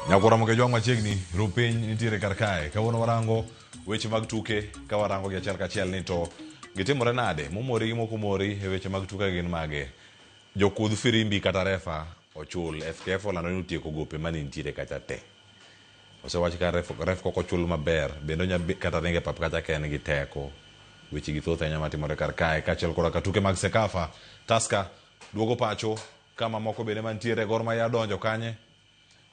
Nyakura moke jwang machiegni rupiny nitiere kar kae. Kawuono warango weche mag tuke ka warango gi achiel kachiel ni to gitimore nade. Momori gi moko mori e weche mag tuke gin mage. Jokudh firimbi kata refa ochul. FKF olando ni utieko gope mani nitiere kacha te. Osewach ka ref koko chul maber. Bendo nya kata ringe pap kacha ka en gi teko. Weche gi thoth ahinya matimore kar kae. Kachiel koda ka tuke mag Sekafa. Tusker duogo pacho. Kama moko bende mantiere Gor Mahia donjo kanye.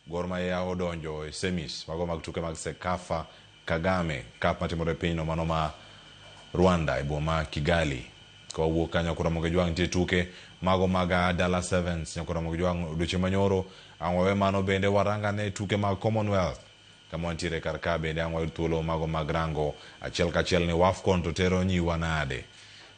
Gor Mahia odonjo e semis mago mag tuke mag Sekafa Kagame Cup matimore pinyno mano ma Rwanda e boma Kigali. Ko wuok kanyo kura moge jwang tie tuke mago mag Dala Sevens nyakura moge jwang odiochieng' manyoro ang'wawe mano bende waranga ne tuke mag Commonwealth kama wantiere kar ka bende ang'wawe thuolo mago mag rango achiel kachiel ni Wafcon to tero nyiwa nade.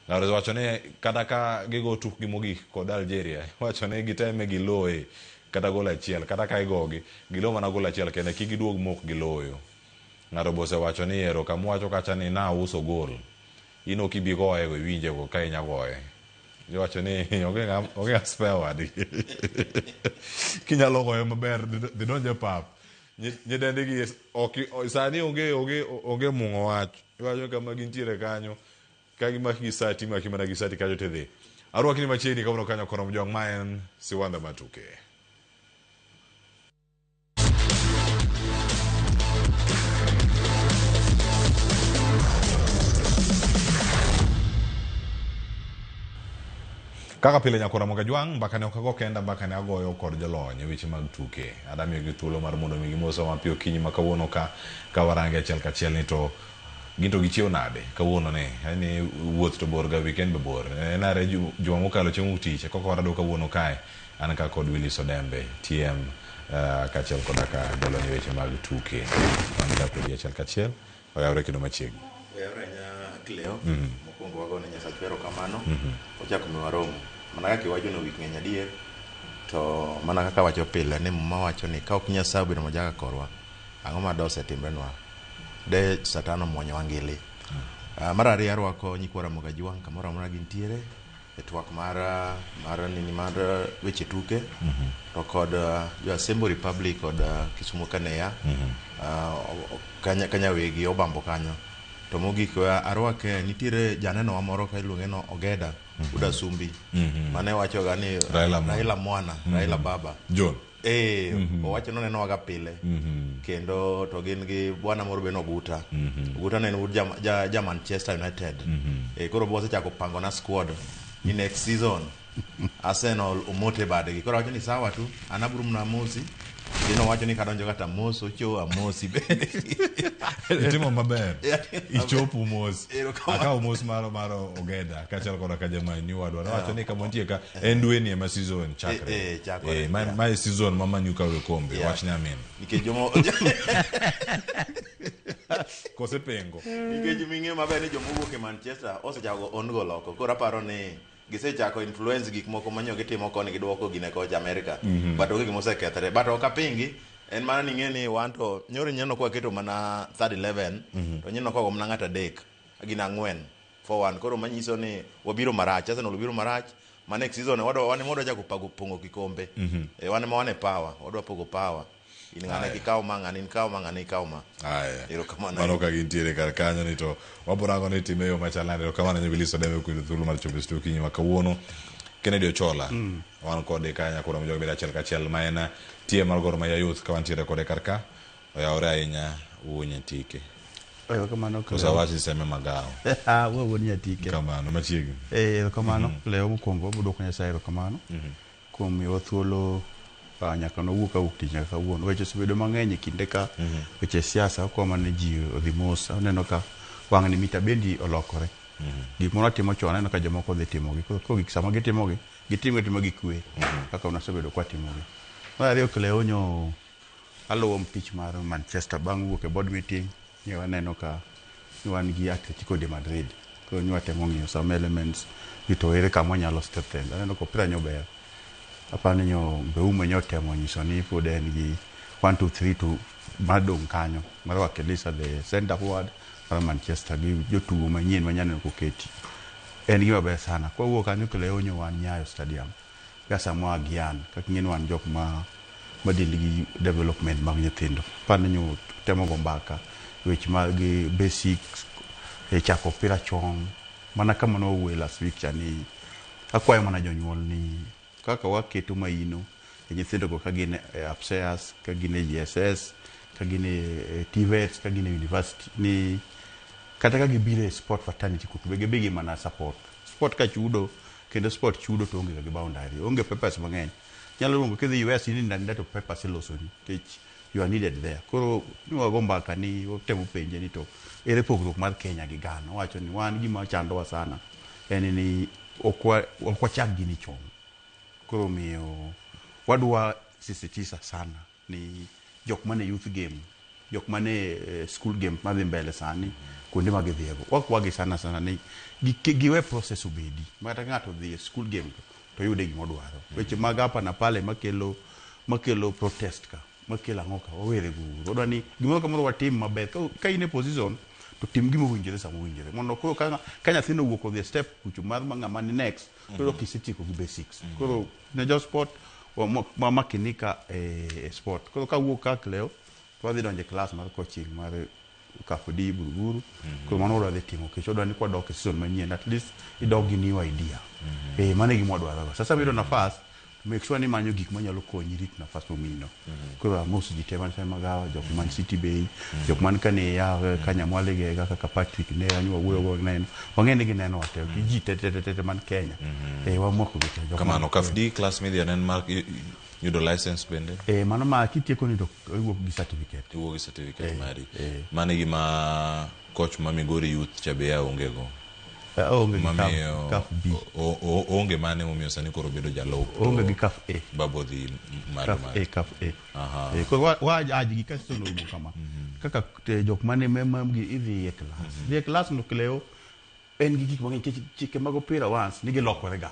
Ngaro wacho ne kata ka gigo tukgi mogik kod Algeria wacho ne giteme giloe kata gol achiel kata ka igogi gilo mana gol achiel kende kigiduog mok giloyo. Ngaro bose wacho ni ero kamwacho kacha ni na uso gol ino kibi goye we winje go ka inya goye. Jo wacho ni oge spare wadi kinyalo goye maber didonje pap nyidende gi sani onge mungo wach wacho kama gintiere kanyo ka gimaki gi sati maki mana gi sati kajo tedhi arwaki ni machiegni kawuono kanyo korom jong maen Siwanda Matuke. Kaka pile nyakura moga jwang mbaka ne okago kenda mbaka ne agoyo kod jolony weche mag tuke adami gi thuolo mar mondo mi gimoso mapio kinyi makawuono ka warange achiel kachiel ni to ginto gichiew nade kawuono ne yani wuoth to bor ga weekend be bor enare juma mokalo chieng' utiche koko warado kawuono kae an ka kod Willis Odembe TM kachiel koda ka jolony weche mag tuke anda kodi achiel kachiel oyawre kendo machiegni oyawre nya Cleo mokwongo wago ne Nyasaye pero kamano ochako mi waromo mana kaka iwacho no wik ng'eny adier to mana kaka wacho pile ni mama wacho ni ka ok Nyasaye obedo majaga korwa ang'o ma dose timbenwa de satano mwonyo wangili. Mar ariyo arwako nyikwara moga jwang kamoro amora gintiere e twak mar weche tuke to kod jo Assembly Republic kod Kisumu Kaneya kanya wegi obambo kanyo to mogik arwake nitiere janeno wa moro ka iluonge no Ogeda Uda Sumbi mane wacho ga ni Raila Mwana Raila Baba John owacho no neno waga pile kendo to gin gi bwana moro beno Oguta Oguta ne en ja Manchester United koro bose chako pango na squad in next season Arsenal umote badegi koro wacho ni sawa tu anaburum na mosi dino wacho ni kadonjo kata moso cho amosi bende itimo maber ichopu mos aka mos maro Ogeda kachal koda ka jamani ni wadwa wacho ni kama ntie ka endwe ni ma season chakre my season mama nyuka we kombe wach ni amen nikech jomo kose pengo nikech minge maber ni jomo wuok e Manchester osechago on go loko koro aparo ni gisechako influence gik moko manyo gitimo koni gidwoko gine ko America but oge gimo sekethre but okapingi en mana ni ngeni wanto nyori nyeno kwa keto mana 311 to nyeno kwa gomna ngata dek gina ngwen 4-1 koro manyiso ni wabiro marach Arsenal wabiro marach ma next season wane modo ja kupago pongo kikombe wane power wadwa pogo power ingane kikaw mangani nkaw mangani kawma aya ero kamano mano ka gintiere kar kanyo ni to waborango ni timeyo machalande ero kamano ni Willis Odembe kuido thuolo mar chopo stu kinyi makawuono Kennedy Ochola wan kode kanya koro mjogo beda achiel kachiel ma en tie mar Gor Mahia Youth ka wantiere kode kar ka oyawre ahinya wuonye tike kamano osawachi seme magawo wuonye tike kamano machiegni kamano Leo mokwongo budok Nyasaye kamano kuom miwa thuolo nyaka no wuok awuok tich nyaka kawuono weche osebedo mang'eny kinde ka weche siasa kwa mane ji odhi mos aneno ka wang' ni mita bendi olokore gik moro timo chon aneno ka jomoko dhi timogi koro gik sama gitimo gi kwe kaka unasebedo kwa timogi. Mar ariyo Cleo onyo aluwo mpich mar Manchester bang' wuok e board meeting ni waneno ka wan gi Atletico de Madrid koro nywa temo ng'iyo some elements ito ere kama nyalo strengthen aneno ko opira nyober apani nyo Mbeume nyotemo nyiso ni pod en gi 1 2 3 to madong kanyo mar wakelisa the center forward mar Manchester gi jotugo manyien manyane ko keti en gima ber sana kwa wuok kanyo Cleo onyo wan Nyayo Stadium gasa mwa Gian kaking'en wan jok ma madiligi development mag nyithindo pan nyo temo gombaka which mag basics chako pira chong mana kama no we last week chani akwayo mana jonyuol ni kaka waketo maino nyithindo go kagine upstairs kagine GSS kagine TVET kagine university ni kata ka gibire sport fraternity kutubege bigi mana support sport ka chudo kendo sport chudo to onge ga boundary onge papers mang'eny nyalo lungo kedhi US ni ndani to papers iloso ni kech you are needed there koro ni wagomba kani temo penje ni to ere pogruok mar Kenya gi Ghana wacho ni wan gima chandowa sana en ni okwa chak gini chon koro miyo wadwa sisitiza sana ni jok mane youth game jok mane school game madhi mbele sani kuonde magidhiego wakwagi sana ni giwe process ubedi mata ng'ato dhi school game to yude gimodwaro weche mag hapa na pale makelo protest ka makelo ang'oka wawere guru odwa ni gimoro kamoro watim maber ka ine position to tim gimo winjire samo winjire mondo koro ka nyathino wuok odhi step kucho mar ng'ama ni next koro kisitiko gi basics koro ne jo sport wa makinika sport koro ka wuok ka leo wadhi donje class mar coaching mar kafudi buruguru koro mano wadhi timo kecho odwa ni kwa dok season manyien at least idog gi new idea mane gimo dwaro sasa biro nafas make sure ni manyo gik manyalo konyi rit nafas momino koro most jitema sai magawa jok man City Bay jok man kane ya kanya mwale ge kaka Patrick ne anyo wuyo go neno wangene gi neno wate gi tete man Kenya wa moko gi jok kama no kafdi class media nen mark yudo license bende mano ma kitieko ni to iwuok gi certificate mari mane gi ma coach ma Migori Youth chabe ya ongego onge kaf B onge mane momiyo sani koro bedo jalop onge gi kaf A babo di malo kaf A ko wa aji gi kasto no kama kaka jok mane memam gi idhi e class no kleo en gi gik mang'eny chike mag opira once ni gi lokore ga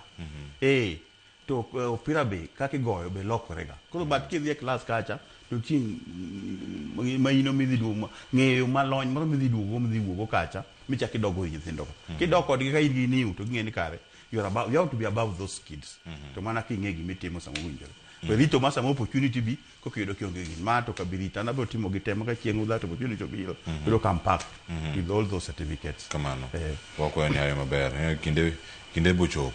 to opira be kaka goyo be lokore ga koro bat kidhi e class kacha to tin maino midhi duogo ng'eyo malony moro midhi duogo kacha michaki dogo nyithindo kidoko kodgi ka irgi niu to ng'eni kare you have to be above those kids to mana king'egi mitimo samo winjore rito ma samo opportunity bi kokiyudo kionge gi ma to kabirita na bo timo gitemo ka chieng' udhato opportunity obiro biro come back with all those certificates kamano wako ni hayo maber kinde bocho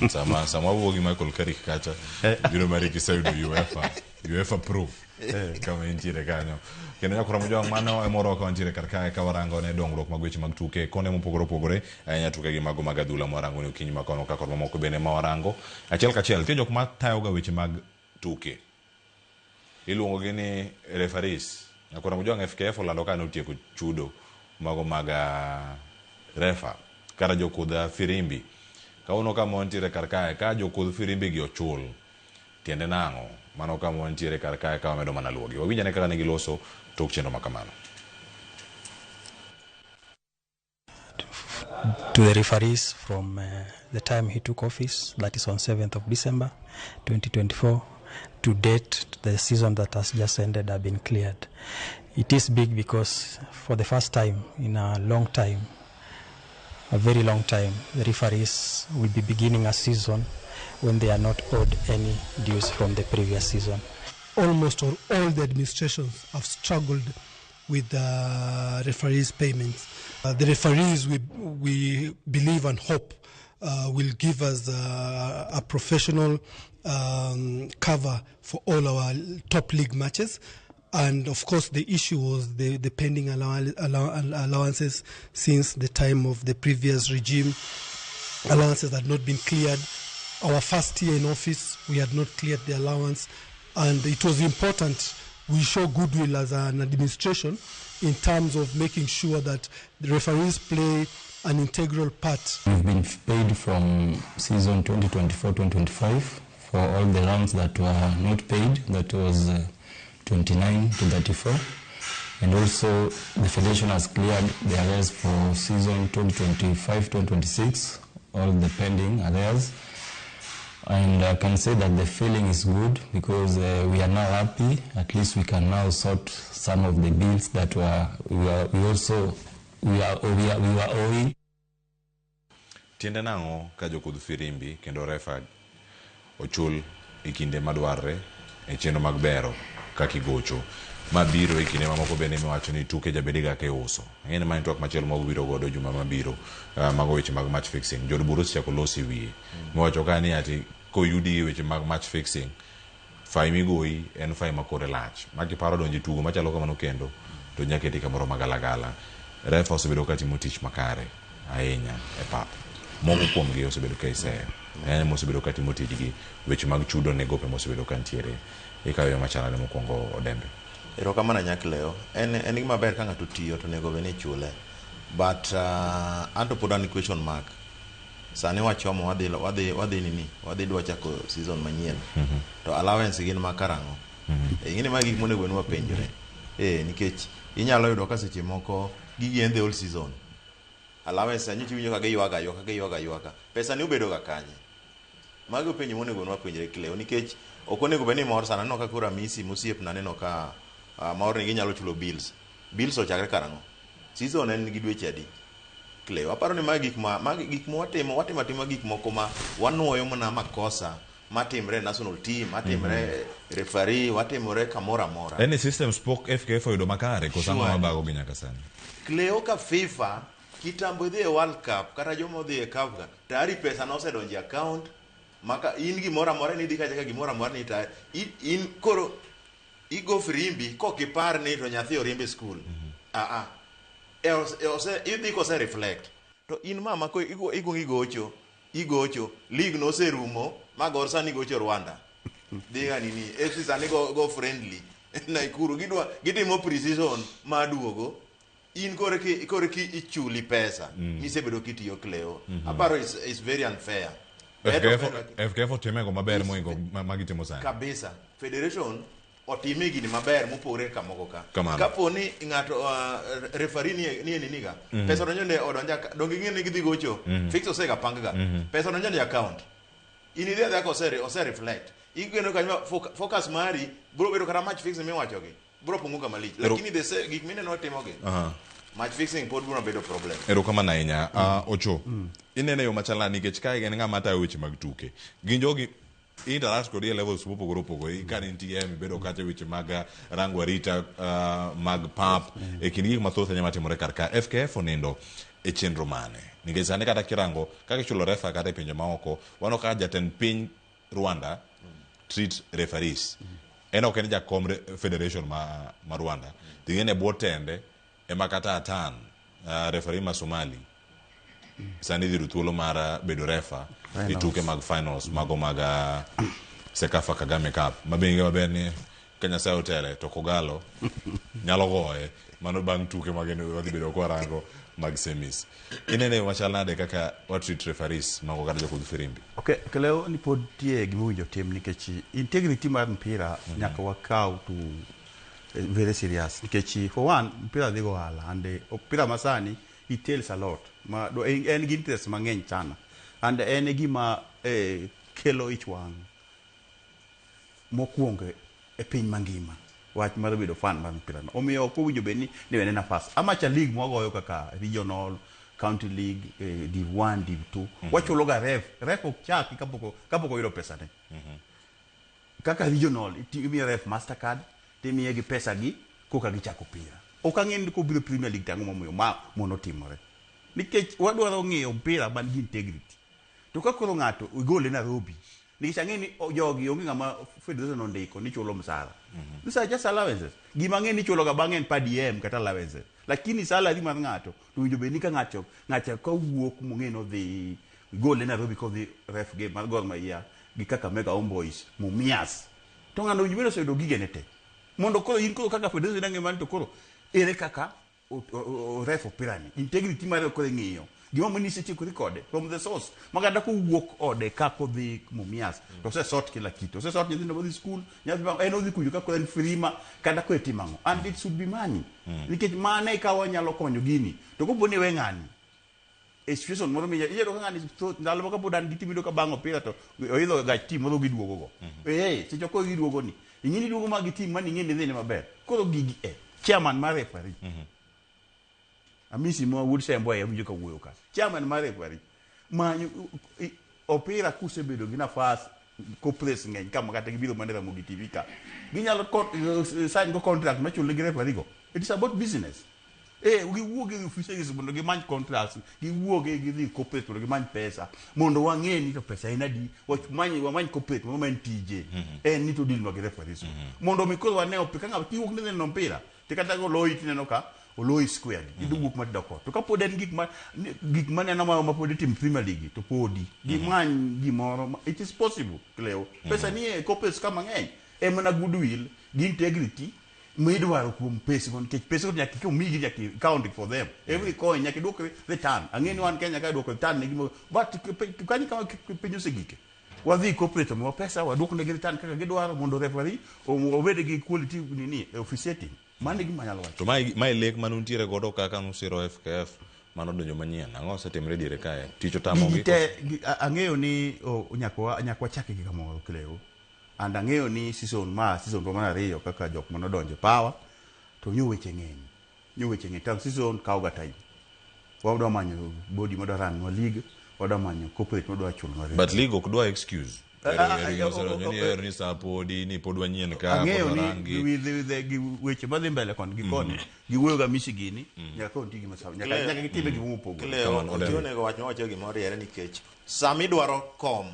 sama wuogi Michael Carrick kacha biro mari kisayudo UEFA Pro kama intiere kanyo kendo nyakora mojo mano emoro ka intiere karkae ka warango ne dongruok mag weche mag tuke kone mopogore anya tuke gi mago mag adhula warango ne okinyi makono ka kormo moko bene ma warango achiel kachiel tie jok ma tayo ga weche mag tuke iluongo gi ni referees nyakora mojo FKF olando ka ne otieko chudo mago mag refa kara jokudha firimbi kauno ka montiere karkae ka jokudh firimbi gi ochul tiende nango mano ka montiere karkae ka medo mana luogi wawinja ne kaka ne giloso tok chendo makamano to the referees from the time he took office, that is on 7th of December 2024 to date, the season that has just ended have been cleared. It is big because for the first time in a long time, a very long time, the referees will be beginning a season when they are not owed any dues from the previous season. Almost all the administrations have struggled with the referees' payments. The referees, we believe and hope, will give us a professional cover for all our top league matches. And of course, the issue was the pending allowances since the time of the previous regime. Allowances had not been cleared. Our first year in office, we had not cleared the allowance. And it was important we show goodwill as an administration in terms of making sure that the referees play an integral part. We've been paid from season 2024-2025 for all the rounds that were not paid. That was 29 to 34. And also the Federation has cleared the arrears for season 2025-2026, all the pending arrears. And I can say that the feeling is good because we are now happy. At least we can now sort some of the bills that we were owing. Tiende nango ka jokudh firimbi kendo refa ochul ikinde madwarre e chenro mag bero kaka igocho mabiro e kinde mamoko bende miwacho ni tuke jabediga ke uso ng'ene mani twak machielo mabiro godo juma mabiro mago weche mag match fixing jod burus chako losi wiye miwacho ka ni ati koyudi weche mag match fixing fai migoyi en fai makore lach makiparo donji tugo machalo kamano kendo to nyaketi kamoro magalagala refa osebedo katimo tich makare ahinya e pap moko kuomgi osebedo ka iseyo en mosebedo katimo tijgi weche mag chudo ne gope mosebedo ka ntiere ikayo machalane mokwongo Odembe. Erokamano Nyakleo, en gima ber ka ng'ato tiyo to nego bene chule, but anto pod an question mark. Sani wachomo wadhi dwa chako season manyien. To allowance gin makarango. Ing'eni ma gik monego bed wapenjore. Nikech inyalo yudo ka seche moko gigi en the whole season. Allowance anyicho winjo ka giywaga. Pesa ni obedo ga kanye. Magi penjo monego bed wapenjore Kleo nikech ok onego bed ni mor sana no ka kura misi mosiep na neno ka maor ni ginyalo chulo bills ochakre karango season en gi dweche adi Kleo aparo ni magi gik ma watimo gik moko ma wanuoyo mana makosa matimre national team matimre referee watimore kamora mora any system spoke FKF oyudo makare kosama mabago gi nyaka sani Kleo ka FIFA kitambo dhi e World Cup kata jomo dhi e Cup tayari pesa no osedonjo account maka in gimora mora ni dika jaka gimora mora ni ta in koro igo frimbi kokipar ni to nyathi orimbe school idhi kose reflect to in mama ko igocho league no serumo magor sani gocho Rwanda diga nini FC sani go friendly Naikuru gitimo precision maduogo in kore ki ichuli pesa misebedo kitiyo Kleo aparo is very unfair FKF otimego maber moingo magitimo sani kabisa federation otime gini maber mopore kamoko ka kapo ni ng'ato referee ni niniga pesa donjo ne odonja dongi ng'ene gidhi gocho fix osega pangga pesa donjo ne account ini dia ko ose reflect igeno kanyo focus mari bro bedo kara match fixing miwacho gi bro punguka malich lakini de se gik mine no timo gi match fixing pod bro bedo problem erokamano ahinya Ocho inene yo machala nikech kae en ng'ama tayo weche mag tuke gin jogi interact kod levels mopogore opogore ka nitie bedo kata weche mag rango arita mag pap e kind gik mathoth anya matimore kar ka FKF onindo e chenro mane nikech sani kata kirango kaka chulo refa kata e pinje maoko wano ka jatend piny Rwanda treat referees en ok en jakom federation ma Rwanda tingene botende ema kata atan referee ma Somali sani dhiru thuolo mar bedo refa e tuke mag finals mago mag Sekafa Kagame Cup mabenge maber ni Kenya Sayo Hotel to Kogalo nyalo goye mano bang' tuke mag wadhi bedo kwarango mag semis inene machalnade kaka what treat referees mago kata jokudh firimbi okay Kleo ni pod tie gimowinjo tim nikech integrity mar mpira nyaka wakaw to very serious nikech for one mpira dhigo hala and mpira masani it tells a lot ma do en gi interest mang'eny sana and en gima kelo ich wang mokwongo e piny mangima wach mar bedo fan mar mpira no omiyo ok owinjo bed ni wene nafas amacha league mwagoyo kaka regional county league div 1 div 2 wachulo ga ref ok chaki kapoko oyudo pesa ne kaka regional imiyo ref mastercard timiye gi pesa gi koka gichako pira ok ang'en ko biro premier league tango momiyo mono timore nikech wadwaro ng'iyo mpira man gi integrity to ka koro ng'ato igole Nairobi nikech ang'eni jogi onge ng'ama federation ondiko ni chulo msara these are just allowances gima ang'eni chulo ga bang'en pa DM kata allowances lakini salary mar ng'ato to winjo be ni ka ng'ato ka wuok mong'eno dhi igole Nairobi ko dhi ref game mar Gor Mahia gi kaka Mega Homeboys Mumias to ng'ano winjo beno sedo gigene te mondo koro in koro kaka federation ang'e to koro ere kaka ref opirani integrity mare kore ng'iyo gima mani seche ko record from the source maganda ko wuok ode kako dhi Mumias to se sort kila kitu se sort nyithindo bodhi school nyathi bang en odhi kujo kako en frima kada ko etimango and it should be money nikech mane ka wanyalo konyo gini to ko boni we ng'ani e situation moro miya iyero ng'ani ndalo moko bodan gitimido ka bango pira to oidho ga team moro giduogo go seche ko giduogo ni ing'ini duogo ma gi team mani ng'eni dhine maber koro gigi chairman mar referee Amisi mo would say boy winjo ka wuoyo ka chairman mar referee manyo opira kusebedo gi nafas corporates ng'eny kama kata gibiro mana Ramogi TV ka ginyalo sign go contract machulo gi referee go. It is about business. Giwuoge e offices mondo gimany contracts, giwuoge gidhi corporate mondo gimany pesa mondo wang'e ni to pesa en adi, wamany corporate wamany tije en ni to deal no gi referees mondo mikoro waneo ka ng'ato tiwuok ne no mpira te kata go loyi tineno ka oloyi square iduwuok madoko to kapod en gik maneno ma pod tim Premier League to podi gimany gimoro. It is possible Cleo, pesa ni e corporate kama ng'eny emana goodwill gi integrity midwaro kuom pesa mon kech pesa nyaka komigi nyaka accounting for them every coin nyaka dwok return ang'eni wan Kenya ka dwok return ne gimo but kani kama pinyo segike wadhi corporate mo pesa wadwok ne return kaka gidwaro mondo referee obed gi quality nini officiating mane gima nyalo wacho. To mai lek manuntiere godo kaka nusiro FKF mano donjo manyien ang'o setimre diere kae tich otamogi ang'eyo ni nyaka wachake gi kamoro Cleo. And ang'eyo ni season mar ariyo kaka jok mano donjo power to nyo weche ng'eny tang season kawo ga time wadwa manyo body modwa run wa league wadwa manyo corporate modwa chulo no. But league ok dwa excuse ni sapodi ni podwa nyien ka rangi with weche madhi mbele kon gi koni giwuoyo ga misigini nyaka kon tigi masawa nyaka gitibe gi mupogo onego wacho gimoro yere nikech sami dwaro kom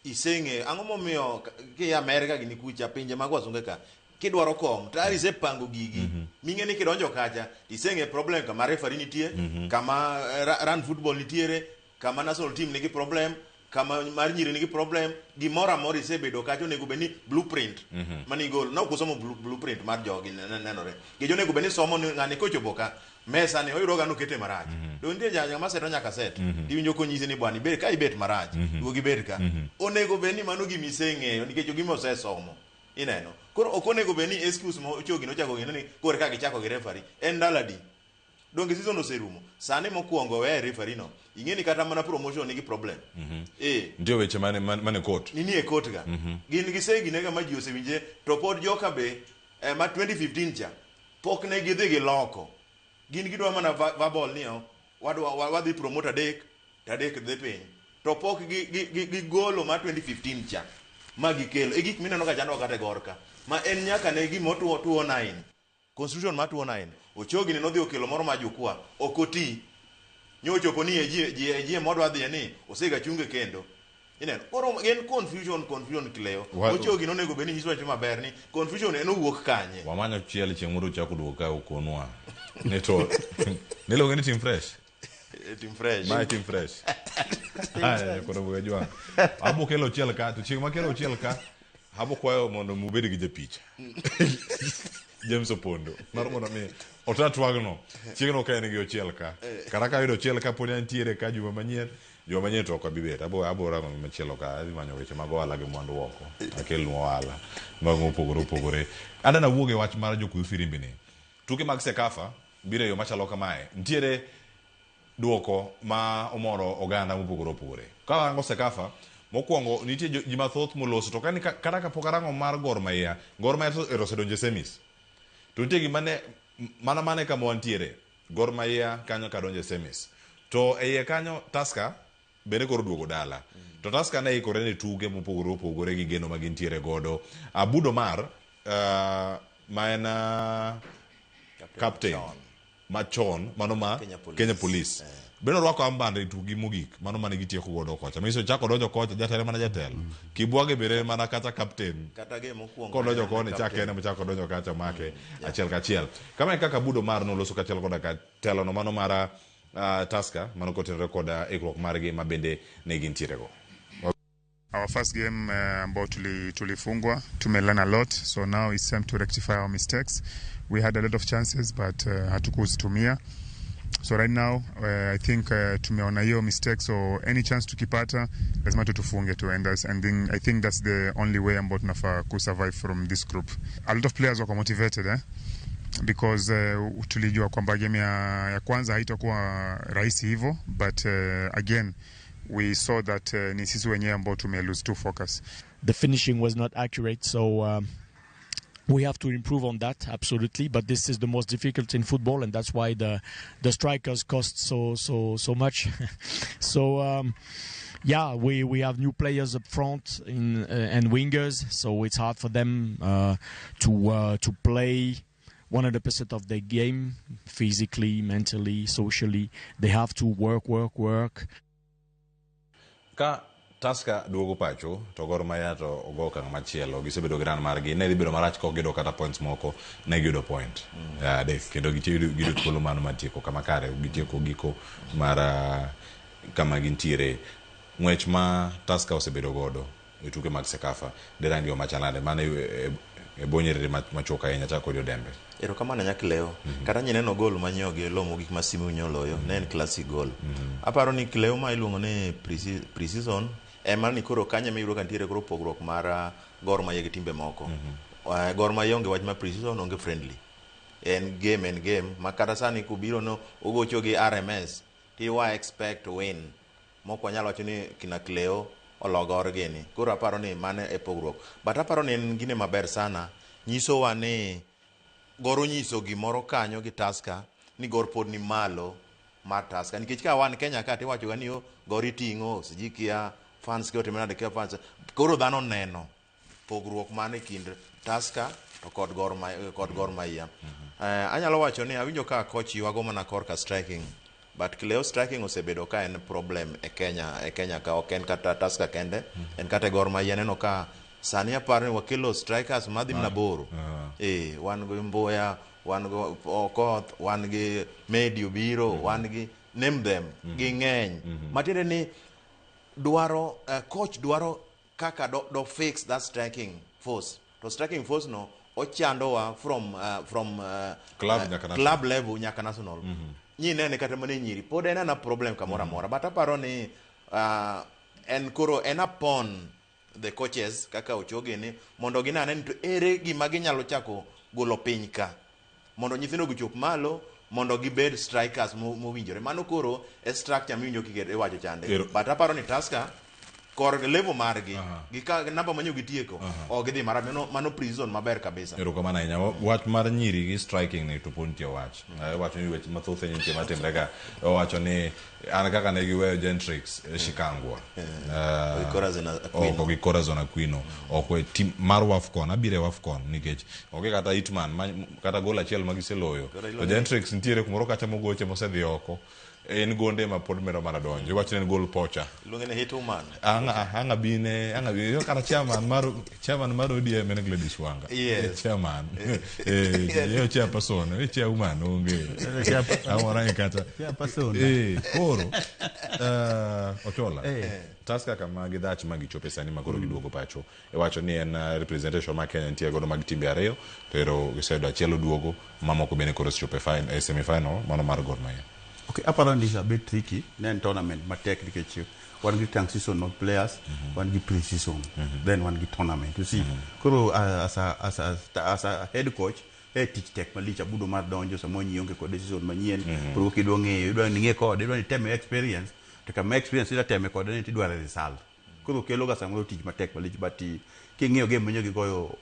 iseng'e ang'o momiyo ki Amerika gini kucha pinje mag wasunge ka kidwaro kom tayari isepango gigi ming'e ni kidonjo kacha iseng'e problem kama referee nitie kama run football nitiere kama national team nigi problem kama mar nyiri nigi problem gimoro amora isebedo kacha onego beni blueprint manigol na okusomo blueprint mar jogi nenore gi onego beni somo ng'ani kochopo ka mesa ne oyudo ga nokete marach do nitie janya ma seto nyaka set iwinjo konyisi ni bwana ibet ka ibet marach duogi bet ka onego beni mano gimi seng'eyo nikech gimi osesomo ineno koro ok onego beni excuse mo chogi no chako ng'eno ni kore ka gichako gi referee en daladi donge season oserumo sane mokuongo we referee no ing'eni kata mana promotion nigi problem ndio weche mane court nini e court ga gin gisegi nega ma ji osewinje to pod joka be ma 2015 cha pok ne gidhi gi loko gin gidwa mana verbal ni wadhi promote adek dhi piny to pok gi golo ma 2015 cha ma gikelo gik mineno ka chando kata gorka ma en nyaka ne gimo 209 constitution ma 209 ochogi ne nodhi okelo moro ma jukwa okoti nyochopo ni eji modwa dhi ni osega chunge kendo ineno koro gen confusion Cleo ochogi nonego beni nyiswa chuma ber ni confusion en owuok kanye wamanyo chiel chenguru chako duoka ukonwa neto nilo ngeni team fresh my team fresh ay koro bugajwa abo kelo chiel ka to chieng makelo chiel ka abo kwayo mondo mubedi gi japicha James Opondo mar mondo mi otatwagno chiegno ka en gi ochiel ka kara ka yudo chiel ka poni antiere ka juma manyien to ok abibet abo rango machielo ka adhi manyo weche mag ohala gi mwandu oko akel ohala mag opogore andana wuoge wach mar jokudh firimbi ni tuke mag Sekafa bire yo machalo kamae ntiere duoko ma omoro oganda mopogore ka rango Sekafa mokwongo nitie ji mathoth moloso to kata kapok arango mar Gor Mahia erosedonje semis to nitie gimane mane kama wantiere Gor Mahia kanyo kadonje semis to eiye kanyo Tusker bende koro duogo dala to Tusker ne ikore ne tuge mopogore gi geno magintiere godo Abudo Mar ma en captain machon mano ma Kenya Police beno rwako ambande tugi mogik mano mane gitieko godo kocha miso chako donjo kocha jatelo mana jatelo Kibwage bere mana kata captain kata game mokuongo kodonjo kone chake ene mchako donjo kacha make achiel kachiel kama kaka Budo Mar no loso kachiel koda ka telo no mano mara Tusker mano kotenre koda ikruok margi mabende ne gintiere go. Our first game ambao tulifungwa tumelearn a lot, so now it's time to rectify our mistakes. We had a lot of chances but hatukuzitumia. So right now I think tumeona hiyo mistake, so any chance tukipata lazima tutufunge to end us, and then I think that's the only way ambao tunafaa ku survive from this group. A lot of players were motivated because tulijua kwamba game ya kwanza haitakuwa rahisi hivyo, but again we saw that ni sisi wenyewe ambao tume lose to focus. The finishing was not accurate, so we have to improve on that, absolutely. But this is the most difficult in football, and that's why the strikers cost so much. So yeah, we have new players up front and wingers, so it's hard for them to play 100% of their game, physically, mentally, socially. They have to work. Ka Tusker duogo pacho to Gor Mahia to ogo kang machielo gisebedo gran margi ne dhibedo marach ko gido kata points moko ne gido point adek kendo gido thuolo mano matieko kama kare gitieko giko mara kama gintiere ng'wech ma Tusker osebedo godo e tuke mag Sekafa derandi o machalade mane e bonyere machoka ahinya chako dio dembe ero kama na Nyakileo kata nyineno gol manyogi lomo gik masimu nyoloyo ne en classic goal aparo ni Kileo ma iluongo ne pre-season ema ni koro kanye miyudo kantiere koro pogruok mar Gor Mahia gi timbe moko Gor Mahia onge wach ma pre-season onge friendly en game makata sani kubiro no ogocho gi RMS tiwa expect win moko nyalo wacho ni kina Kileo ologor gini koro aparo ni mane e pogruok but aparo ni en gine maber sana nyiso wa ni Goro nyiso gimoro kanyo gi Tusker ni Gor pod ni malo mar Tusker nikech ka wan Kenya ka tiwacho ga ni Gor iting'o sijikia fans ke otimena de fans koro dhano neno pogruok mane kind Tusker to kod Gor Mahia anyalo wacho ni awinjo ka coach yuago mana korka striking but Kileo striking osebedo ka en problem e Kenya ka ok en kata Tusker kende en kata Gor Mahia neno ka sani aparo ni wakelo strikers madhi na boro wan go Mboya wan go Okoth wan gi Medio Biro wan gi name them gi ng'eny matiende ni dwaro coach dwaro kaka do fix that striking force to striking force no ochandowa from club level nyaka national nyinene kata mane nyiri pod en na problem kamora mora but aparo ni en koro en upon the coaches kaka Ochoge ni mondo ginane to ere gima ginyalo chako golo piny ka mondo nyithindo gichop malo mondo gibed strikers mowinjore mano koro e structure miwinjo kigede wacho chande but aparo ni Tusker kor level margi gi ka namba manyo gitieko o gidhi mano prison maber kabisa ero kama na wach mar nyiri gi striking ni to pontie wach wacho ni weche mathoth nyintie matimre ga wacho ni an kaka ne giweyo Gentrix Shikangwa gi Corazon Aquino ok team mar Wafcon abire Wafcon nikech ok kata Hitman kata gol achiel magiseloyo to Gentrix ntiere kumoro kata mogoche mosedhi oko en gonde ma pod mero mana donjo wacho en gol pocha luonge ne Hitman anga bine kata chairman mar ODM en Gladys Wanga chairman yo chairperson chairman onge amora kata chairperson koro Ochola Tusker kama gidach magichope sani magoro giduogo pacho wacho ni en representation ma Kenya ntie godo mag timbe ariyo pero gisedo achielo duogo mamoko bene koro chope final semi final mano mar Gor Mahia. Okay, apparently it's a bit tricky. Then tournament, but technically, one get season not players, one get pre-season, then one get tournament. You see, Kuro as a head coach, teach tech malicha budo mar donjo sa monyi yonke ko decision manien, pro kido nge, you don't nge ko, they don't tell experience. Take my experience ila tell me ko then do a result. Kuro keloga sa mo teach ma tech malicha but king yo game manyo go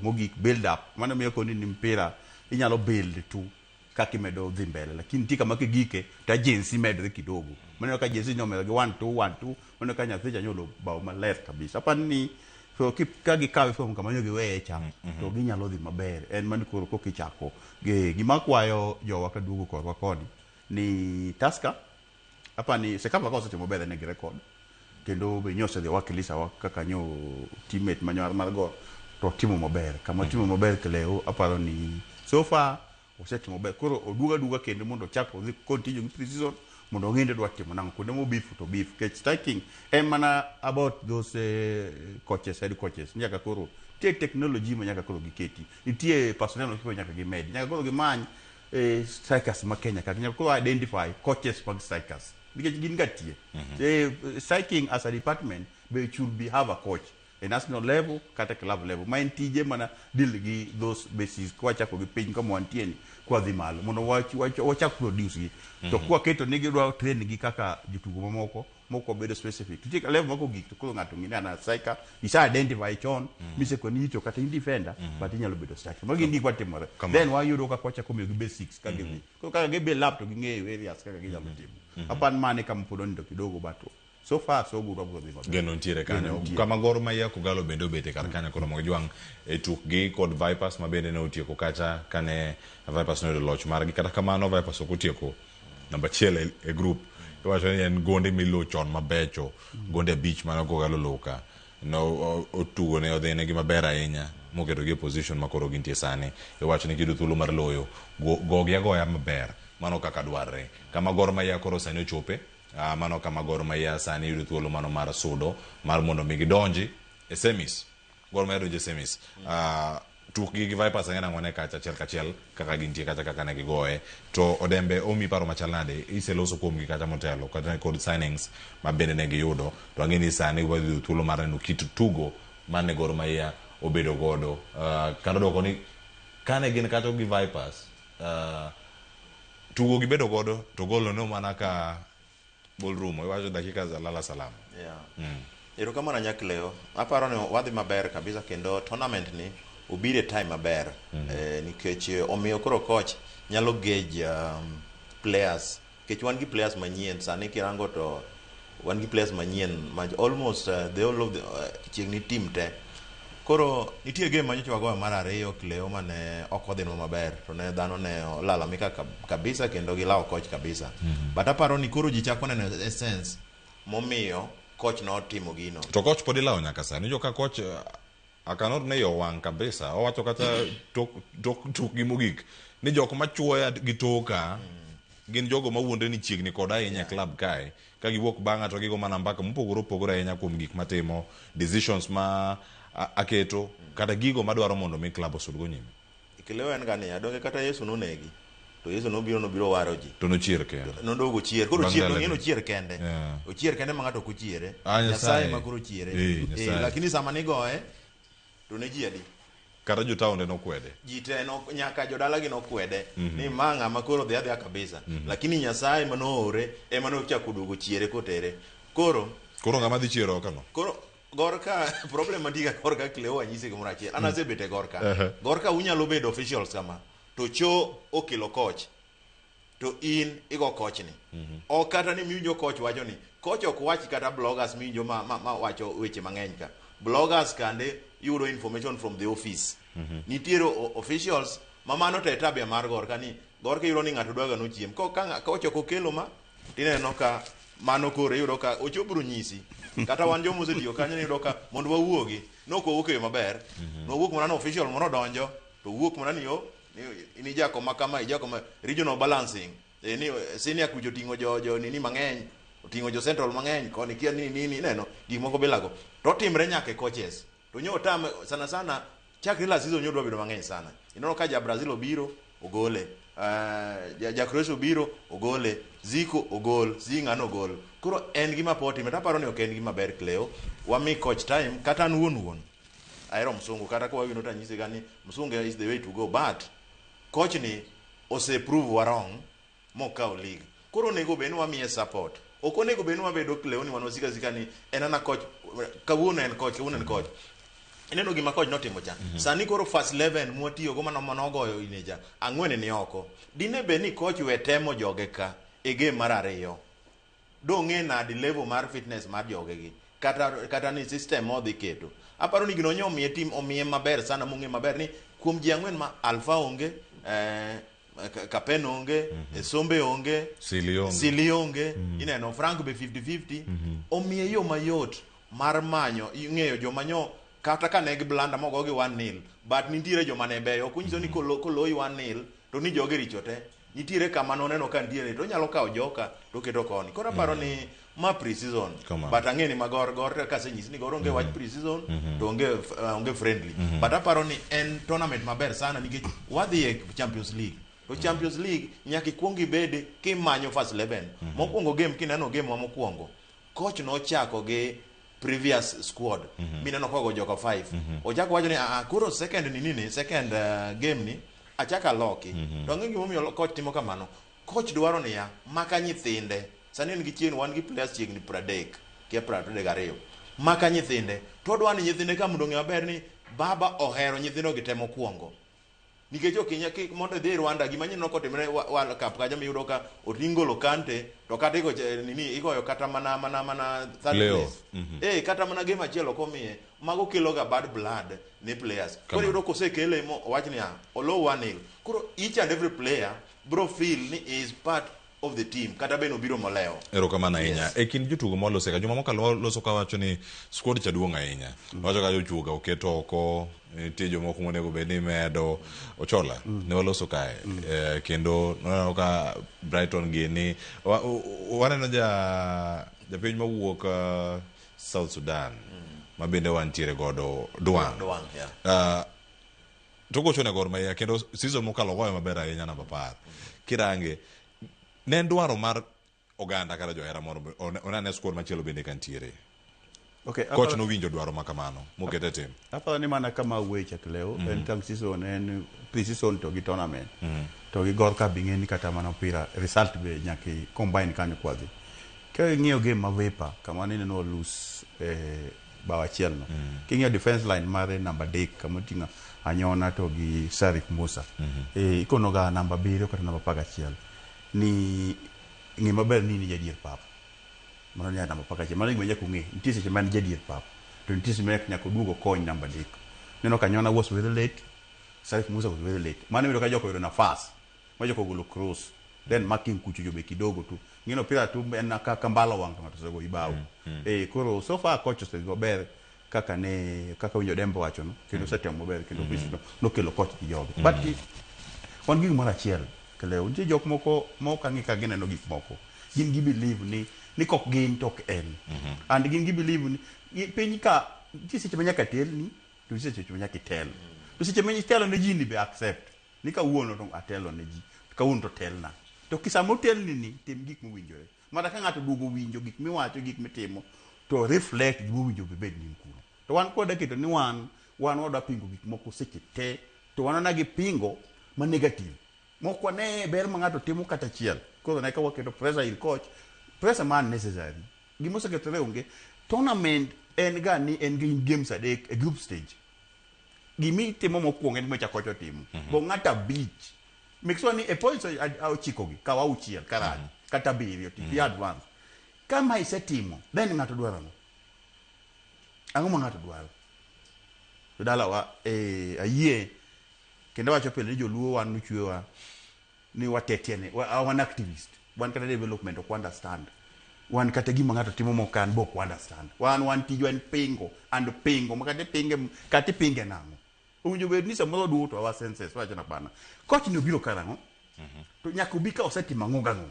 mogi build up. Mana me ko ni mpira inyalo build tu. Kaki medo dhimbele lakini tika makigike ta jinsi medo kidogo maana ka jinsi nyome 1-2 maana ka nyathi nyolo bao maler kabisa hapa ni so kagi kawe from kama nyogi wewe cha to ginyalo dhi maber en man koro kokichako gima kwayo jo wakadugo korwa koni ni Tusker hapa ni Sekafa kosa timo bele ne record kendo be nyose de wakilisa kaka nyo teammate manyo mar Gor to timo maber kama timo maber Kileo aparo ni so far oseti mobe koro oduga kende mondo chako continue with pre-season mondo ngende dwa timo nango kunde mo beef to beef ke striking mana about those head coaches nyaka koro take technology nyaka koro giketi itie personnel no nyaka gimed nyaka koro gimany strikers ma Kenya ka nyaka koro identify coaches for strikers because gin gatie striking as a department they should be have a coach a national level kata club level main tije mana deal gi those bases kwa chako gi piny kama wantieni kwa dhi malo mondo wacha produce gi to kwa keto nigi dwa train gi kaka jitugo moko bedo specific tije level moko gi to ko ngato ngine na striker isa identify chon mise ko ni to kata defender but inyalo bedo striker magi ndi kwa timore then wa yudo ka kocha ko gi basics kage ko kage be lap to gi ngeyo areas kaka gi nyalo timo apan mane kama podoni to kidogo bato so far so good wabro dhi maber. Geno ntiere kanyo kama Gor Mahia Kogalo bende obete kar kanyo kono mogijwang e tukgi kod Vipers ma bende ne otieko kacha kane Vipers noyudo loch margi. Kata kamano Vipers ok otieko namba achiel e group. Iwacho ni en gonde milo chon mabecho, gonde abich mane Kogalo loka. No otugo ne odhi ne gi maber ahinya moketo gi position makoro gintie sani. Iwacho ni kidu thuolo mar loyo gogi agoya maber mano kaka dwarre. Kama Gor Mahia koro sani ochope, mano kama Gor Mahia sani yudo thuolo mano mar sudo mar mondo mi gidonji e semis. Gor Mahia donjo e semis. Tukgi gi Vipers ng'ena ng'wane kacha achiel kachiel kaka gintie kacha kaka ne gigoye. To Odembe omi paro machal nade iseloso kuom gi kacha motelo kata kod signings ma bende ne giyudo. To ang'eni sani wadhi thuolo mar neno kit tugo mane Gor Mahia obedo godo. Kando doko ni kane gin kacha gi Vipers tugo gibedo godo to golo no mana ka ballroom iwacho dakika za lala salama. Erokamano Nyakleo, aparo ni wadhi maber kabisa kendo tournament ni obire time maber nikech omiyo koro coach nyalo gauge players kech wan gi players manyien sani kirango to wan gi players manyien almost the all of the chiegni team te. Koro nitie game manyocha wagoyo mar ariyo Kleo mane ok odhi no maber to ne dhano ne lalamika kabisa kendo gilawo coach kabisa. But aparo ni koro ji chako neno essence momiyo coach no timo gino. To coach pod ilawo nyaka sani. Jo ka coach akanot ne yo wang kabisa. Owacho kata tok gi mogik ni jok machuoya gi toka gin jogo mawuonde ni chiegni kod ahinya club kae ka giwuok bang'a to gigo mana mbaka mopogore opogore ahinya kuom gik matimo, decisions ma aketo kata gigo madwaro mondo mi club osudgo nyime. Kleo en gani adonge kata Yesu nonegi to Yesu nobiro waro ji to nochier kende nodogo chier koro chier no chier kende ochier kende ma ng'ato kuchiere Nyasaye ma koro chiere lakini sama nigoe to ne ji adi kata jo taonde nokwede ji te no nyaka jodala gi nokwede ni manga ma koro dhi adhi kabisa lakini Nyasaye manoore ema nochako duogo chiere kotere koro ng'ama dhi chiero kano koro Gorka problem mandiga Gorka Kleo anyise gimoro achiel an asebete Gorka unyalo bedo officials kama to cho okelo coach to in igo coach ni o kata ni miyo coach wacho ni coach ok wachi kata bloggers miyo ma wacho weche mang'eny ka bloggers kande yudo information from the office nitiere officials mamano te tabia mar Gorka ni Gorka yudo ni ng'ato dwaga no chiem ko ka coach ok okelo ma tineno ka mano kore yudo ka ochobro nyisi kata wan jomo osetiyo kanyo ni yudo ka mondo wawuogi noko wuok e maber no wuok mana official moro donjo to wuok mana ni yo ni jako makama jako regional balancing ni senior kujo tingo jo nini mang'eny otingo jo central mang'eny koni kia nini neno gimoko bilago to timre nyake coaches to nyo tam sana chakre la season nyo bedo mang'eny sana inono ka ja Brazil obiro ogole ja Croatia obiro ogole Zico ogol Zingano ogol koro en gima poti meta paro ni ok en gima ber Kleo wami coach time kata nuon aero Msungu kata kwa wino tanyise gani Msungu is the way to go but coach ni ose prove wa wrong mokao league koro nego benu wami support oko nego benu wabedo Kleo ni wanosika zikani enana coach kawuono en coach ineno gima coach notimo cha sani koro first 11 mwatiyo go manogoyo ineja ang'wene ni oko dine be ni coach wetemo joge ka e game mar ariyo dong'e na di level mar fitness mar joge gi kata ni system modhi keto aparo ni gino nyomiye team omiye maber sana mung'e maber ni kuom ji ang'wen ma Alpha onge Kapen onge Sombe onge Sili onge ineno Frank be 50-50 omiye yo mayot mar manyo ng'eyo jomanyo kata ka ne gi blanda mogo gi 1-0 but nitiere joma ne beyo kunyiso ni koloyi 1-0 to ni joge richo te nitiere kama noneno ka nitiere to nyalo kawo joka to keto koni koro paro ni ma pre-season but ang'eni ma Gor ka senyisi ni Gor onge wach pre-season to onge friendly but aparo ni en tournament maber sana nikech wadhi e Champions League to Champions League nyaka kuongi bede kimanyo first 11 mokwongo game kineno game wa mokwongo coach no chako gi previous squad mineno kogo joka 5 ochako wacho ni kuro second game ni achaka loki to ng'e gimomiyo coach timo kamano coach dwaro ni ya maka nyithinde sani en gi chien wan gi players chiegni 30 kia 32 maka nyithinde to dwani nyithinde ka mondo ng'e maber ni baba ohero nyithindo gi temo kuongo nikech okinya mondo dhi Rwanda gima nyino kotimre World Cup kaja miyudo ka otingolo Kante to kata igoyo kata mana third place kata mana game achiel komiye mago kelo ga bad blood ne players koro yudo kosekele mo wachni olo 1-0 koro each and every player bro feel ni is part of the team kata beno biro moleo erokamano ahinya e kind jotugo molose ka juma mokalo loso ka wacho ni squad cha duong' ahinya wacho ka jotugo oketo oko tie jomoko monego bed ni medo Ochola ne waloso kae kendo noneno ka Brighton gini waneno japiny mawuok South Sudan ma bende wantiere godo Duang togochone Gor Mahia kendo season mokalo goyo maber ahinya namba 10 kirange ne dwaro mar oganda kata johera moro onane squad machielo bende kantiere. Okay, coach no winjo dwaro makamano mokete tim. Apa ni mana kama weche kleo en tang season en pre-season to gi tournament. To gi Gor ka bingeni kata mana opira result be nyaki combine kanyo kwadhi. Ka ng'iyo game mavepa kama nene no lose bawa chiel no. King'iyo defense line mare number 3 kama tinga Anyona to gi Sarif Musa. Ikono ga number 7 kata number 11. Ni ngima ber ni jadier pap mano nya namba paka che mano ngwe nyaku ngi ntisi che man jadier pap to ntisi mek nyako dugo kony namba 3 neno Kanyona was very late Sarif Musa was very late mano miro ka joko yoro nafas ma joko golo cross then marking kuchu jobe kidogo tu ngino pira tu en ka kambala wang to sego ibao koro so far coach se go ber kaka winjo Dembo wacho no kendo setemo ber kendo bisno no kelo coach jobe but one gig mara chiel leo nje jok moko kangi ka gineno gik moko gin gi believe ni kok gin tok en and gin gi believe ni piny ka tisi chemanya ka tel ni to tisi chemanya ki tel to tisi chemanya tel ne ji ni be accept ni ka wuono to atelo ne ji ka wuon to tel na to kisa motel ni tim gik mo winjore mara ka ngato dugo winjo gik miwacho gik mitimo to reflect gik mo winjo be bed ni kuno to wan koda keto ni wan oda pingo gik moko seche te to wan na gi pingo ma negative moko ne ber mangato timo kata chiel ko ne ka waketo pressure in coach pressure man necessary gimo sekretare onge tournament en ga ni en games adek a group stage gimi timo mokwongo en mecha kocho timo bo ngata beach make sure ni e points au chiko gi ka wa uchiel karani kata birio ti advance kama isetimo then ngato dwaro no ango ngato dwaro to dala wa ayie kendo wacho pele joluo wan nuchwewa ni watetiene wan activist wan kata development ok understand wan kata gima ngato timo mokan bok understand wan tijo en pingo makate pinge nango unjo bed ni samoro duto our senses wacho na bana coach no biro karango to nyaka ubika osetima ngongango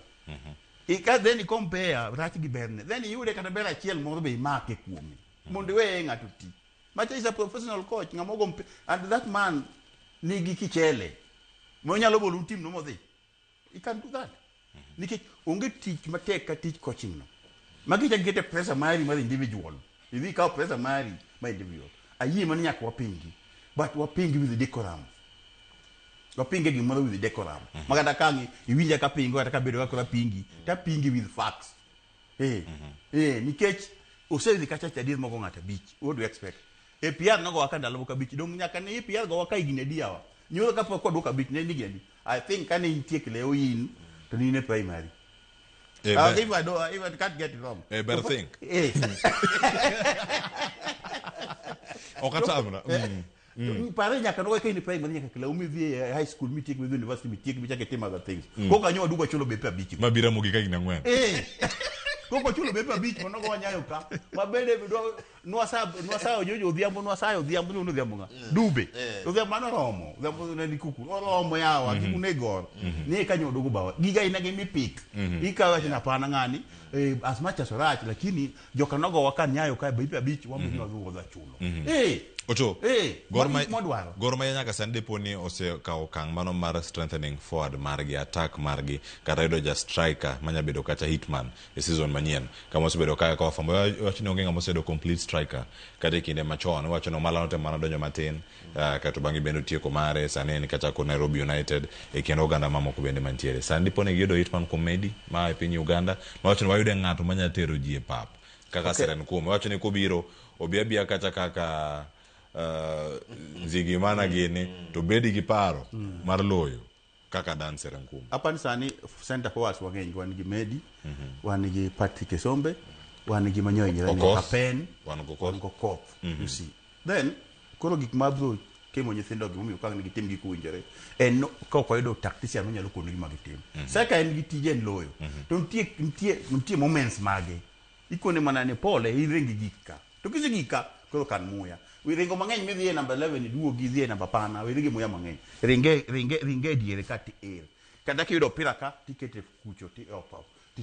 ika then compare rach gi berne then yude kata bera chiel moro be make kuomi mondo we ngato ti macha is a professional coach ngamogo and that man nigi kichele mo nyalo bolu team no modhi you can do that niki onge tich matek ka tich coaching no magi jagete pressure mari individual idhi ka pressure mari my individual ayi man nyaka wapingi but wapingi with decorum wapingi gi moro with decorum maganda kangi iwinja ka pingo ata ka bedo ka pingi ta pingi with facts nikech osedi kacha chadis moko ngata beach what do you expect APR no go wakanda lobo ka beach dong nyaka ne APR go wakai gine diawa nyoro ka poko do ka beach ne nigeni I think can intiek leo in to ni primary if I can't get it wrong better think okatamna pare nyaka no ka ni primary nyaka leo mi high school meeting with university meeting bicha ke other things ko kanyo dugo chulo be pa beach mabira mugika gina ngwen koko chulo be pa beach mono go nyayo ka mabede do nwasa jojo odhiambo nwasa odhiambo no odhiambo nga dube odhiambo no romo odhiambo ne dikuku romo yawa kikune gor ni kanyo dogo bawa giga ina ge mipik ikawa tina pana ngani as much as right lakini joka nogo wakan nyayo ka be pa beach wambo no go za chulo Ocho, Gor Mahia nyaka sande poni ose kao kang mano mar strengthening forward margi, attack margi, kata yudo ja striker, manya bedo kacha hitman, e season manyen. Kama ose bedo kaya kwa fambo, wachini onge nga mose do complete striker, kata kinde machon, wachini omala note mana donyo matin, katu bangi bendo tiye komare, saneni kacha ko Nairobi United, kendo Uganda mamo kubende mantiere. Sande poni gido hitman komedi, maa epinyi Uganda, wachini wayude ngatu manya tero jie pap. Kaka Seren kume, wachini kubiro, obiabia kacha kaka zigi mana gini to bedi gi paro mar loyo kaka Dan Serankum. Apa ni sani center forwards wang'eny, wan gi Medi, wan gi Patrick Esombe, wan gi Manyoy Nyirani Kapen, wan go Koth, you see. Then koro gik mabro kemo nyithindo gi momiyo kang gi tim gi kuwinjore en ko koyudo tactician manyalo kono gi mag tim. Saka en gi tije loyo. To nitie moments mage. Ikone mana ne pole iringi gika. To kisi gika koro kan muya. Wiringo mang'eny midhi e number 11 duogi dhi e number pana, wiringi muya mang'eny. Ringe diere kati Kada kiyudo pira ka tikete kucho ti opa.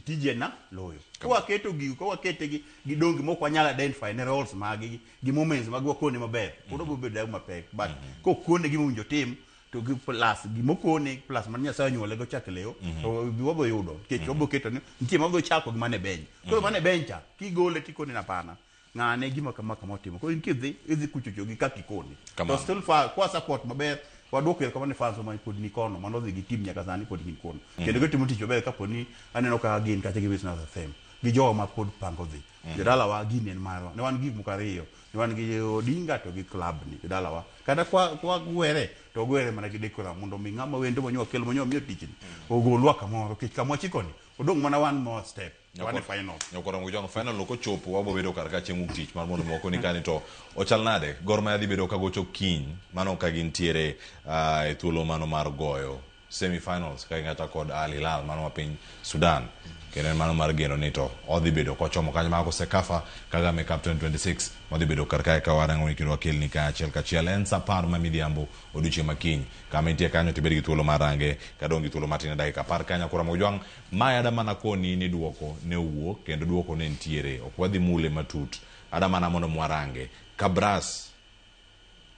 Tije na loyo. Kwa keto gi dongi moko wanyala identify ne roles magi gi moments magi wakone maber. Koro bobe da mapek. But ko kone gi munjo tim to gi plus gi mokone plus man Nyasaye nyuole go chak leo to biwobo yudo. Kech obo keto ni nitie mago chako gi mane bench. Koro mane bencha kigole tikone na pana. Ngane gima kama otimo. Koro idhi kuchocho gi kaka ikone. To still kwa support maber waduoko kama ne fans ma pod ni kono mano dhi gi tim nyaka sani pod ni kono. Kendo gitimo tich maber kaponi aneno ka gin kata gi business the same. Gi jowa ma pod pango dhi. Jodala wa gini en marwa. Ne wan gik mukariyo. Ne wan gi Odinga to gi club ni jodala wa. Kada kwa gwere to gwere mana gi dekora mondo mi ngama wendo monyo kel monyo miyo tich ni. Ogolwa kamoro kich kama chikoni. Odong mana one more step. One final. Nyokora ngujongo final loko chopo wabo bedo karka chieng' tich mar mondo moko ni kani to ochal nade Gor Mahia dhi bedo ka gocho kiny mano ka gintiere e thuolo mano mar goyo semi-finals ka ing'ata kod Al Hilal mano ma piny Sudan. Kendo mano mar geno ni to odhi bedo kochomo kanyo mago Sekafa Kagame Cup 2026 modhi bedo karka ka warango ikindo wakelni ka achiel en sapar ma midhiambo odiochieng' makiny kama intie kanyo tibed gi thuolo marange ka dongi thuolo matin e dakika 10 kanyo kora mojwang' maya da mana koni ni duoko ne owuok kendo duoko ne ntiere ok wadhi mule matut ada mana mondo mwarange Kabras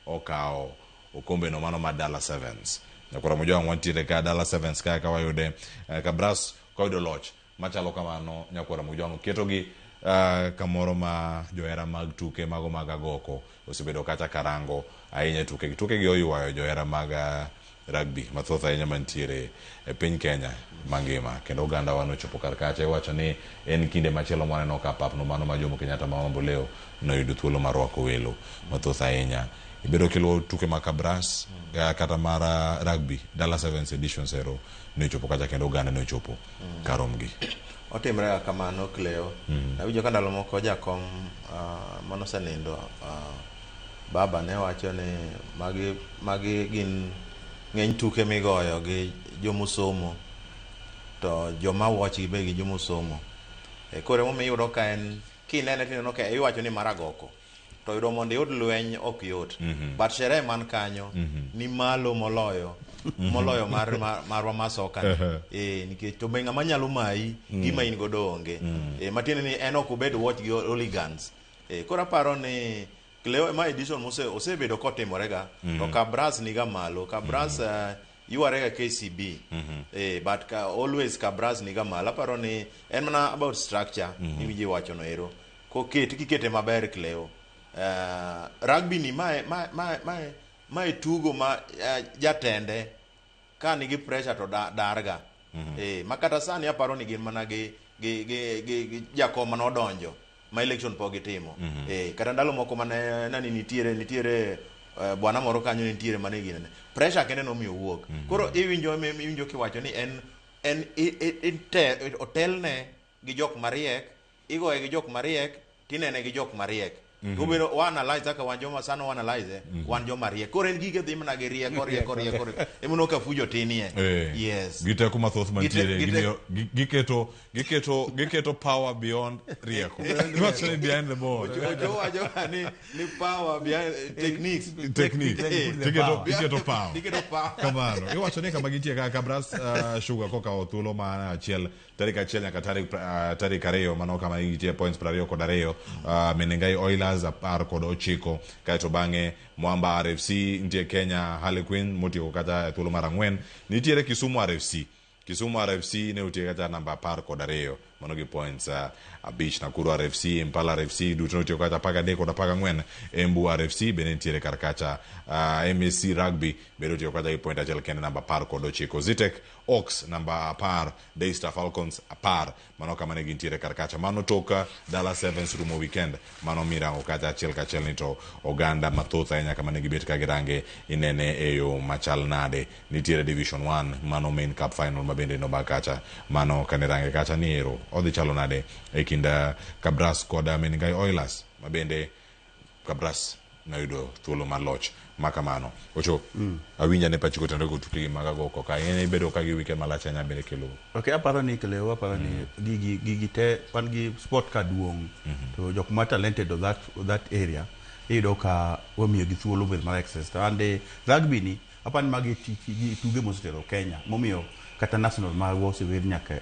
okao okombe no mano ma Dala Sevens kora mojwang' wantiere ka Dala Sevens ka wayude Kabras koyudo loch machalo kamano nyakwara mojwang' ketogi kamoro ma johera mag tuke mago mag agoko osebedo kacha karango ahinya tuke gi oywayo johera mag rugby mathoth ahinya mantiere e piny Kenya mangima kendo oganda wano chopo karkacha iwacho ni en kinde machielo mwaneno ka pap no mano ma Jomo Kenyatta Mambo leo noyudo thuolo mar rwako welo mathoth ahinya ibedo kilo tuke mag Kabras kata mar rugby Dala Sevens edition 0 ne chopo kacha kendo oganda ne chopo karomgi otimre kamano Cleo awinjo ka ndalo moko jakom mano senindo baba ne wacho ni magi gin ng'eny tuke migoyo gi jomusomo to joma watch gi be gi jomusomo kore mo miyudo ka en kinene tineno ka iwacho ni maragoko to yudo mondo yud lweny ok yot but sherehe man kanyo ni malo moloyo marwa masoka nikech to be ng'ama nyalo mayi gima in godo onge matiende ni en ok obed watch gi hooligans kora paro ni Cleo ma edition osebedo kotimorega to Kabras niga malo Kabras yuarega KCB but always Kabras niga malo paro ni en mana about structure niwiji wacho no ero kikete maber Cleo rugby ni mae tugo ma jatende ka nigi pressure to darga makata sani aparo ni gin mana gi jakom mano donjo ma election po gitimo kata ndalo moko mane nani nitiere bwana moro kanyo nitiere mane gine pressure kende no miyo wuok koro iwinjo kiwacho ni en otelne gi jok mariek igoye gi jok mariek tinene gi jok mariek Ubero analyze aka wan joma sano analyze wan joma rieko koro en gige dhi mana gi rieko emono ka fujo tinie yes gite kuma thoth mantiere giketo power beyond rieko what's behind the ball jo ni power behind techniques giketo power kamano iwacho ni kama gintie ka Kabras Sugar koka othuolo ma achiel tarik achiel nyaka tarik ariyo mano kama gintie points 20 kod ariyo Menengai Oilers apar kod 9 kaito bang'e Mwamba RFC nitie Kenya Harlequin motiko kata thuolo mar 4 nitiere Kisumu RFC ne otie kata namba 10 kod 2 mano gi points abich. Nakuru RFC, Impala RFC duto notiyo kacha 13 kod 14. Embu RFC bende nitiere kar kacha. MSC Rugby bende otiyo kacha gi point achiel kende namba 10 kod 9. Zitek Oaks namba 10, Daystar Falcons 10. Mano kamane gintiere kar kacha. Mano toka Dallas Sevens rumo weekend. Mano mirango kacha achiel kachiel ni to oganda mathoth ahinya kamane gibet ka girange inene eyo machal nade. Nitiere Division 1 mano main cup final mabende no bakacha. Mano kanerange kacha ni ero odhi chalo nade e kinda Kabras kod Menengai Oilers mabende Kabras nayudo thuolo mar loch makamano. Ocho awinja ne pachiko tendo go tuki magago ko ka ene bedo ka gi weekend malach anya bende kelo. Okay, aparo ni kelo aparo ni gigi te pan gi sport ka duong to jok ma talented of that area ido ka wamiyo gi thuolo with my access and rugby ni apan magi tuge mositero Kenya momiyo kata national ma wose wer nyaka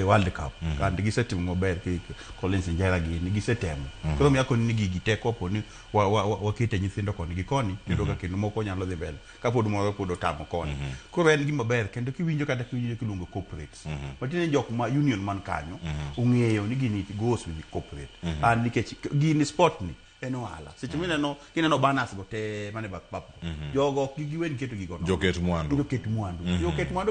World Cup and gisetimo maber ki Collins Njera gi ni gisetemo koro miya koni gigi te kopo ni wakite nyithindo koni gi koni kendo ka kendo moko nyalo dhi mbele kapod moro pod otamo koni koro en gima ber kendo kiwinjo kata kiwinjo kiluongo corporates matine jok ma union man kanyo ung'eyo ni gini goes with the corporate and nikech gini sport ni eno ala seche mineno kineno banners go te mane bak jogo giwen keto gigo no joket mwandu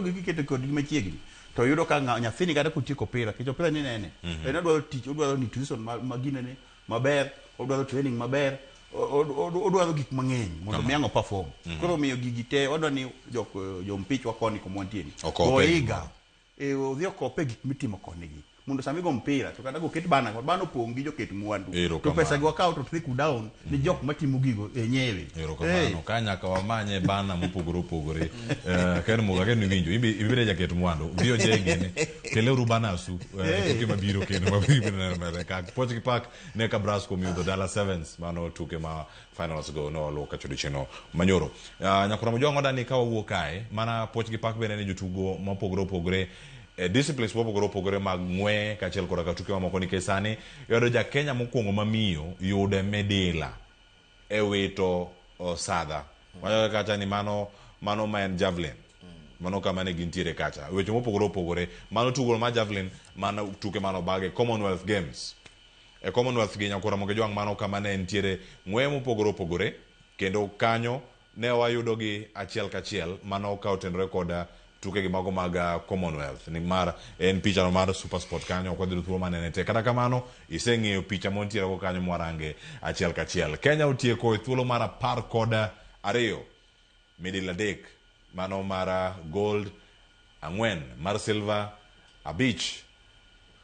gi keto kod gi machiegni to yudo ka nyathini kata kutieko pira kicho pira ni nene en odwaro tich odwaro nutrition maginene maber odwaro training maber odwaro gik mang'eny mondo miango perform koro miyo gigi te odwaro ni jo mpich wakoni komwantieni oiga odhi kope gik mitimo koni gi mondo samigo mpira to kada go ket bana opong gi joket mwandu to pesa go akaw to trickle down ni jok matimo gigo enyewe erokamano kanya ka wamanye bana mopogore ken muga ken winjo ibire jaket mwandu bio jengene kele rubana su toke mabiro kendo mabiro na ka Pochki Park ne Kabras ko miudo Dallas Sevens mano tuke ma finals go no lo kacho dicheno manyoro nyakora mojongo dani ka wuo kae mana Pochki Park bene ne jotugo mopogore disciplines mopogore mag ng'we kachiel kod ka tuke mamoko nikech sani yudo ja Kenya mokwongo mamiyo yude medila e wito sadha wayo kata ni mano ma en javelin mano kama ne gintiere kacha weche mopogore mano tugo ma javelin mano tuke mano bage Commonwealth Games e Commonwealth gi nyakora moge jwang mano kama ne ntiere ng'we mopogore kendo kanyo ne wayudo gi achiel kachiel mano ka otenore koda tuke gi mago mag Commonwealth ni mar en picha no mar Super Sport kanyo kwa dhiru thuolo manene te kata kamano iseng'eyo picha montiere go kanyo mwarange achiel kachiel. Kenya otieko thuolo mar 12 medal 3 mano mar gold 4 mar silver 5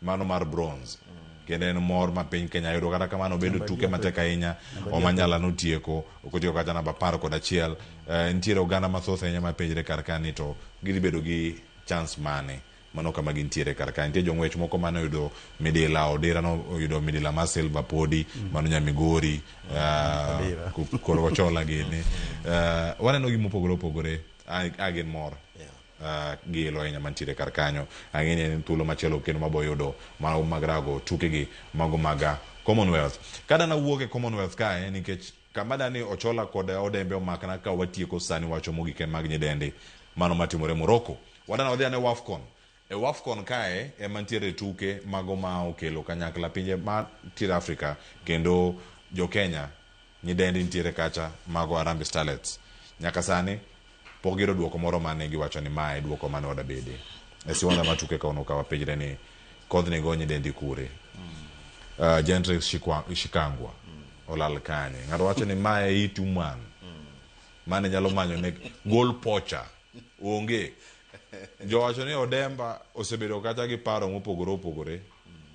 mano mar bronze kendo en mor ma piny Kenya yudo kata kamano bedo tuke matek ahinya omanyala notieko okotieko kata namba 11 ntiere oganda mathoth ahinya ma penjre kar kani to gidhi bedo gi chance mane mano kama gintiere kar kani. Nitie jong'wech moko mane oyudo midila Odera no oyudo midila mar silver podi mano Nyamigori koro Ochola gini waneno gi mopogore agin mor gilo ahinya mantiere kar kanyo ang'eni en thuolo machielo kendo maboyudo mago mag rago tuke gi mago mag Commonwealth. Kada na wuok e Commonwealth kae nikech kama dani Ochola kod Odembe omakna ka watieko sani wacho mogik mag nyidendi mano matimore Morocco. Wadana wadhi ane WAFCON e WAFCON kae mantiere tuke mago ma okelo kanyakla pinje ma tiere Afrika kendo jo Kenya nyidendi ntiere kacha mago Harambee Starlets nyaka sani pogiro duoko moro mane giwacho ni mae duoko mane oda bede esiwanda matuke ka unoka wapejre ni kodhne gonye dendi kure Gentrix Shikangwa olal kanye ng'ato wacho ni mae ituman mane nyalo manyo ne goal pocha onge jo wacho ni Odemba osebedo kata gi paro mopogore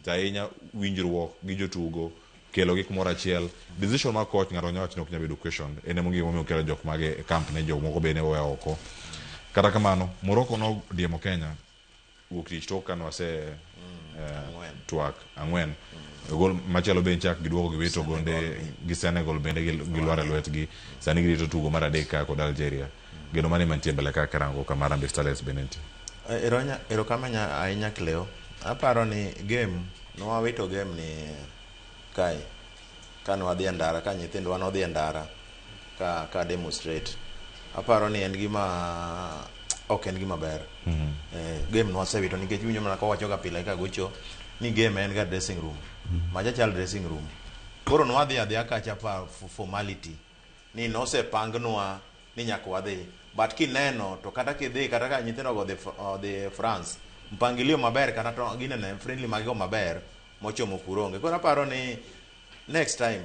tainya winjruok gi jotugo kelo gik moro achiel decision mar coach ng'ato nyawacho ni ok nyabedo question ene mongi momiyo kelo jok mage camp ne jok moko bene oweyo oko kata kamano Morocco no diemo Kenya wuok tich tok kan wase twak 4 gol machielo ben chak giduogo giwito gonde gi Senegal bende gilware lwetgi sani girito tugo mar adek kod Algeria geno mane mantie mbele ka karango ka Harambee Starlets benenti ero kamanya ahinya Cleo aparo ni game no wawito game ni kai kan wadhi andara ka nyithindo wan odhi andara ka demonstrate aparo ni en gima ok en gima ber. Game no asewito nikech winyo mana kowacho ga pile ka gocho ni game en ga dressing room. Maja chal dressing room. Koro no adhi kacha pa formality. Ni no se pangnwa ni nyaka wadhi. But kineno to kata kidhi kata ka nyithindo go the France. Mpangilio maber kata to ginene friendly magigo maber mochomo kuronge. Koro aparo ni next time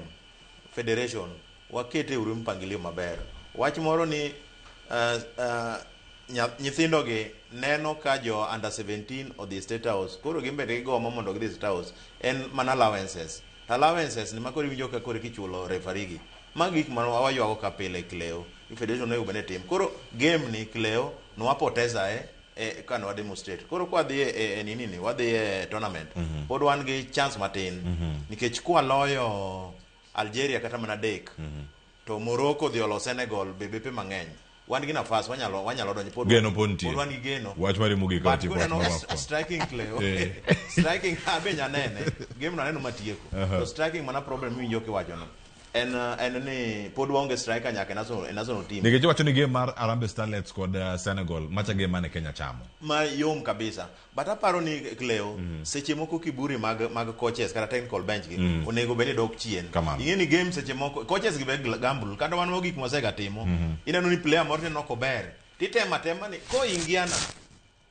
federation wakete uru mpangilio maber. Wach moro ni nyithindo gi neno ka jo under 17 o the state house. Koro gimbe go mondo gi state house en mana allowances. Allowances ni makori winjo ka kore kichulo referee gi. Magik man waywago ka pile Cleo. Federation ne ubene team. Koro game ni Cleo no apoteza kana demonstrate. Koro kwa dhi nini wadhi tournament. Pod wan gi chance matin. Nikech kwa loyo Algeria kata mana dek. To Morocco dhi olo Senegal bebepe mang'eny. Wan gi nafas wanyalo donjo pod geno ponti. Pod wan gi geno. Wach mari mugi ka tipo striking Cleo. Striking abenya nene. Game na neno matieko. So striking mana problem winjo kiwacho no. En ni pod waonge striker nyaka national team. Nikech wacho ni game mar Harambee Starlets kod Senegal macha game mane Kenya chamo. Ma yom kabisa. But aparo ni Cleo seche moko kiburi mag coaches kata technical bench gi onego beni dok chien. Ing'e ni game seche moko coaches gi be gamble kata wan mogik mosega timo. Ineno ni player moro no kober. Titema ni ko ingiana.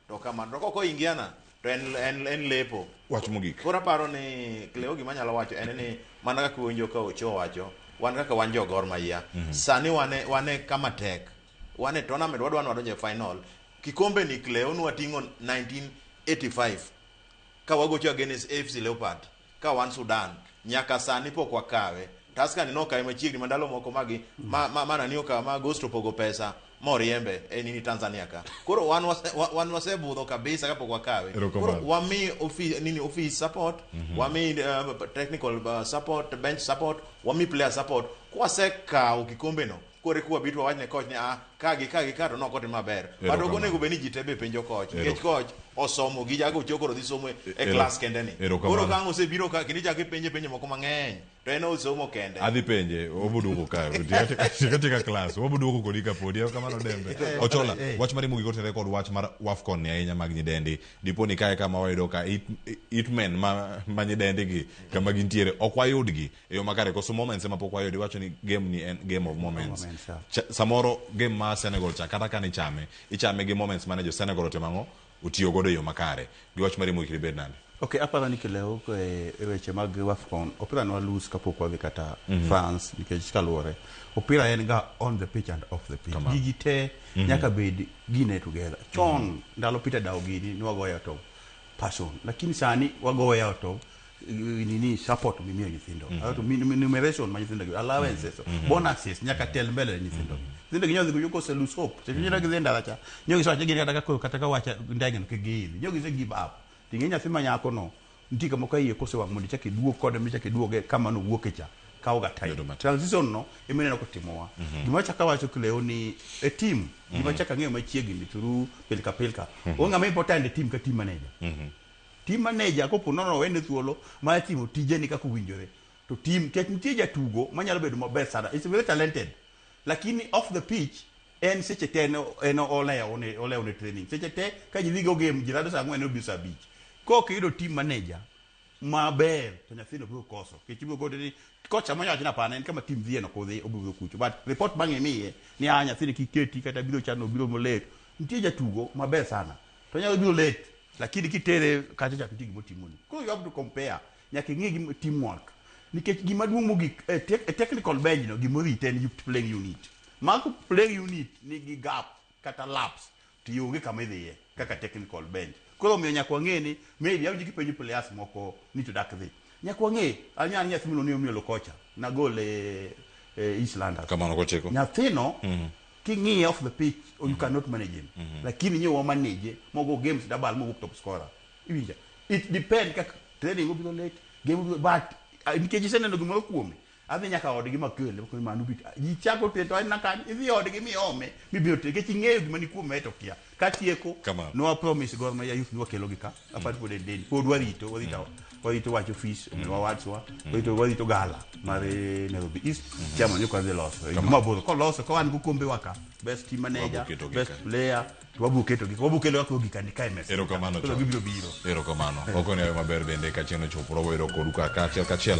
To kama ko ingiana to en lepo. Wach mogik. Koro aparo ni Cleo gima nyalo wacho en ni mana kaka winjo ka Ocho wacho wan kaka wan jo Gor Mahia sani wane kama tek wane tournament wadwano wadonje final kikombe ni Cleo nwa tingo 1985 ka wagocho against AFC Leopard ka wan Sudan nyaka sani pok wakawe Tusker ni nokae machiegni mandalo moko magi mana ni okawa ma Agosto pogo pesa moriembe nini Tanzania ka koro wan wasebudho kabisa kapok wakawe koro wami office support wami technical support bench support wami player support kwasekawo kikombe no kore kuwa bitwa wachne coach ni kagi to nokote maber but ogonego beni jitebe penjo coach nikech coach osomo gi jago chokoro dhi somo e class kende ni koro kango osebiro ka kini jake penje moko mang'eny to en osomo kende adhi penje obuduko ka tika class obuduko kodika podi kamano dembe Ochola wach mari mugi gotere kod wach mar Wafcon ni ahinya mag nyidendi diponi kae kama wayudo ka itmen ma nyidendi gi kama gintiere ok wayudgi e yo makare koso moments ma pok wayudi wacho ni game ni en game of moments samoro game ma Senegal cha kata kan ichame gi moments mane jo Senegal otemango utiyo godo yo makare gi wach mari mugi bed nande. Okay, apara ni Cleo weche mag Wafcon opira no lose kapok wadhi kata France nikech kaluore opira en ga on the pitch and off the pitch gigi te nyaka bed gine together chon ndalo Peter Daugini ni wagoya to passion lakini sani wagoya to nini support mimio nyithindo to numeration ma nyithindo allowances bonuses nyaka tel mbele nyithindo nyithindo ginyozi kuyuko se lose hope se nyira gizenda lacha nyogi sache gine kata ka wacha ndege no kegili nyogi se give up tingenya sima nyako no ntika moka yie kose wa mundi chake duo kode micha ke duoge kama no wuoke cha kaoga time transition no emene ko timowa gima chaka wacho Cleo ni a team gima chaka ng'e machiegni turu pelka onga ma important team ka team manager team manager ko punono wene thuolo ma timo tije ni kako winjore to team ket tije tugo manyalo bedo maber sana is very talented lakini off the pitch en seche teno eno ole one training seche te ka jidhigo game jirado sa ng'wen obisa beach ko kido team manager maber to nyathino biro koso kichibo gode ni kocha manyo achina pana en kama team dhieno kodhi obiro kucho but report bang'e miye ni nyathino kiketi kata biro chano biro molet nitie jatugo maber sana to nyalo biro late lakini kitere kata chakiti gimo timoni ko you have to compare nyaka ng'e teamwork nikech gima duong' mogik technical bench no gimo rite en playing unit Marco playing unit nigi gap kata laps tiyonge kama idhiye kaka technical bench koro miyo nyakwa ng'e ni maybe awinji kipenjo players moko ni to dak dhi nyakwa ng'e anyani nyathino ni omiyo kocha na gol Islanders kamano kocheko nyathino king'iye off the pitch or you cannot manage him lakini nyewa manage mogo games double mogo top scorer iwinja it depend kaka training obiro late game but nikech seneno gimoro kuome adhi nyaka odgi makele ko manu bit ji chako te to na kan idhi odgi mi ome mibiro te ke ng'eyo gima ni kuome to kia katieko Kamano. no promise Gor Mahia youth no kelo gika apart pod den pod warito wacho office wawatswa warito gala mare Nairobi East chama ni kwa loso maboro ko loso ko an gukombe waka best team manager best player wabuketo wako gika ni kai mess Erokamano to gibiro biro erokamano okoni ayo maber bende ka chieno chopo robo ero koduka kachiel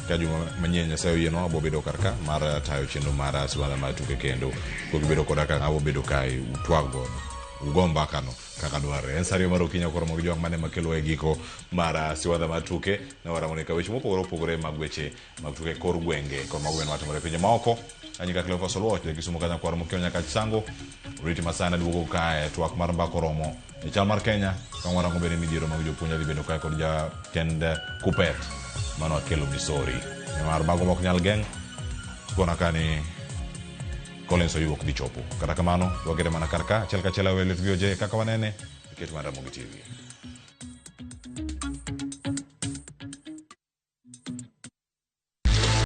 ka juma manyenya sayo yeno abo bedo karka mar tayo chenro mar Siwandha Matuke kendo ko gibedo kodaka abo bedo kai utwago ugomba kano kaka dware en sario mar okinya koro mo jok mane makelo e giko mar Siwandha Matuke na waramonika weche mopogore mag weche mag tuke kor gwenge kod magwen watimore pinje maoko anyika Cleophas Soluoch de Kisumu kanya kwar mo Kenya ka sango Riti Masana duogo kae twak mar mbako romo e chal mar Kenya ka warango bende midhiero mag jopuonja dhi bedo kae kod ja tend Kupet mano akelo Misori mar mago mok nyal geng kona kani Collins oyuok dhi chopo kata kamano wagere mana karka achiel kachiel awele VOJ kaka wanene ket mar Ramogi TV